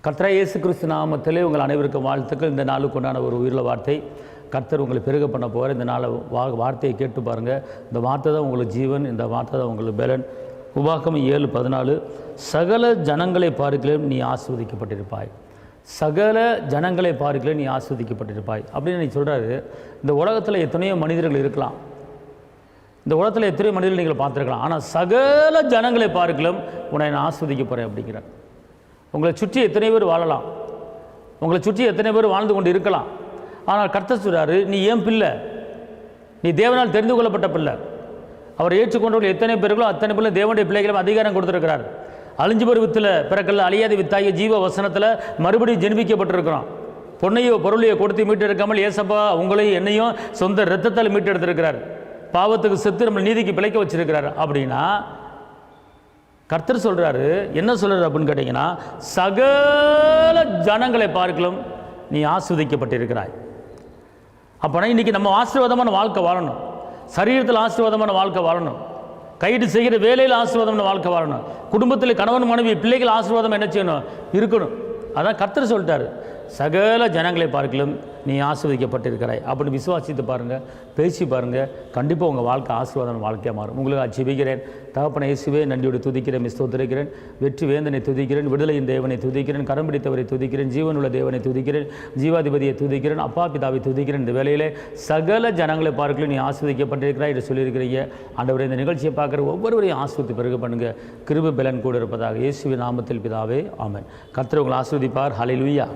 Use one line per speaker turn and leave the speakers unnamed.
கர்த்தராகிய இயேசு கிறிஸ்து நாமத்திலே உங்கள் அனைவருக்கும் வாழ்த்துக்கள். இந்த நாளுக்கு உண்டான ஒரு உயிருள்ள வார்த்தை. கர்த்தர் உங்களை பெருக பண்ண போகிற இந்த நாளை வார்த்தையை கேட்டு பாருங்கள். இந்த வார்த்தை தான் உங்களுக்கு ஜீவன், இந்த வார்த்தை தான் உங்களுக்கு பலன். உபாகமம் 7:14 சகல ஜனங்களை பார்க்கலும் நீ ஆசீர்வதிக்கப்பட்டிருப்பாய். சகல ஜனங்களை பார்க்கலும் நீ ஆசீர்வதிக்கப்பட்டிருப்பாய் அப்படின்னு நீ சொல்கிறாரு. இந்த உலகத்தில் எத்தனையோ மனிதர்கள் இருக்கலாம், இந்த உலகத்தில் எத்தனையோ மனிதர்கள் நீங்கள் பார்த்துருக்கலாம். ஆனால் சகல ஜனங்களை பார்க்கலும் உன்னை நான் ஆசீர்வதிக்க போகிறேன் அப்படிங்கிறார். உங்களை சுற்றி எத்தனை பேர் வாழலாம், உங்களை சுற்றி எத்தனை பேர் வாழ்ந்து கொண்டு இருக்கலாம். ஆனால் கர்த்தர் சொல்கிறாரு, நீ ஏன் பிள்ளை, நீ தேவனால் தெரிந்து கொள்ளப்பட்ட பிள்ளை. அவர் ஏற்றுக்கொண்டவர்கள் எத்தனை பேர்களோ அத்தனை பேரும் தேவனுடைய பிள்ளைகளும் அதிகாரம் கொடுத்துருக்கிறார். அழிஞ்சு போகிற வித்தில் பிறக்கல்ல, அழியாத வித்தாகிய ஜீவ வசனத்தில் மறுபடியும் ஜென்மிக்கப்பட்டிருக்கிறோம். பொன்னையோ பொருளையோ கொடுத்து மீட்டு எடுக்காமல் ஏசப்பா உங்களையும் என்னையும் சொந்த இரத்தத்தால் மீட்டு எடுத்திருக்கிறார். பாவத்துக்கு செத்து நம்ம நீதிக்கு பிழைக்க வச்சிருக்கிறார். அப்படின்னா கர்த்தர் சொல்கிறாரு, என்ன சொல்கிறார் அப்படின்னு கேட்டிங்கன்னா, சகல ஜனங்களை பார்க்கலும் நீ ஆசீர்வதிக்கப்பட்டிருக்கிறாய். அப்போனா இன்றைக்கி நம்ம ஆசீர்வாதமான வாழ்க்கை வாழணும், சரீரத்தில் ஆசீர்வாதமான வாழ்க்கை வாழணும், கைது செய்கிற வேலையில் ஆசீர்வாதமான வாழ்க்கை வாழணும், குடும்பத்தில் கணவன் மனைவி பிள்ளைகள் ஆசீர்வாதம் என்ன செய்யணும், இருக்கணும். அதான் கர்த்தர் சொல்லிட்டாரு, சகல ஜனங்களை பார்க்கலும் நீ ஆசீர்வதிக்கப்பட்டிருக்கிறாய். அப்படி விசுவாசித்து பாருங்கள், பேசி பாருங்கள், கண்டிப்பாக உங்கள் வாழ்க்கை ஆசீர்வாதமான வாழ்க்கையாக மாறும். உங்களுக்கு ஜெபிக்கிறேன். தகப்பனை இயேசுவே நன்றியோடு துதிக்கிறேன், ஸ்தோத்திரிக்கிறேன். வெற்றி வேந்தனை துதிக்கிறேன், விடுதலையின் தேவனை துதிக்கிறேன், கரம் பிடித்தவரை துதிக்கிறேன், ஜீவனுள்ள தேவனை துதிக்கிறேன், ஜீவாதிபதியை துதிக்கிறேன், அப்பா பிதாவை துதிக்கிறேன். இந்த வேளையிலே சகல ஜனங்களை பார்க்கலும் நீ ஆசீர்வதிக்கப்பட்டிருக்கிறாய் என்று சொல்லியிருக்கிறீங்க. ஆண்டவரே, இந்த நிகழ்ச்சியை பார்க்குற ஒவ்வொருவரையும் ஆசீர்வதித்து பிறகு பண்ணுங்கள். கிருபை பலன் கூட இருப்பதாக இயேசுவின் நாமத்தில் பிதாவே, ஆமென். கர்த்தர் உங்களை ஆசீர்வதிப்பார். ஹல்லேலூயா.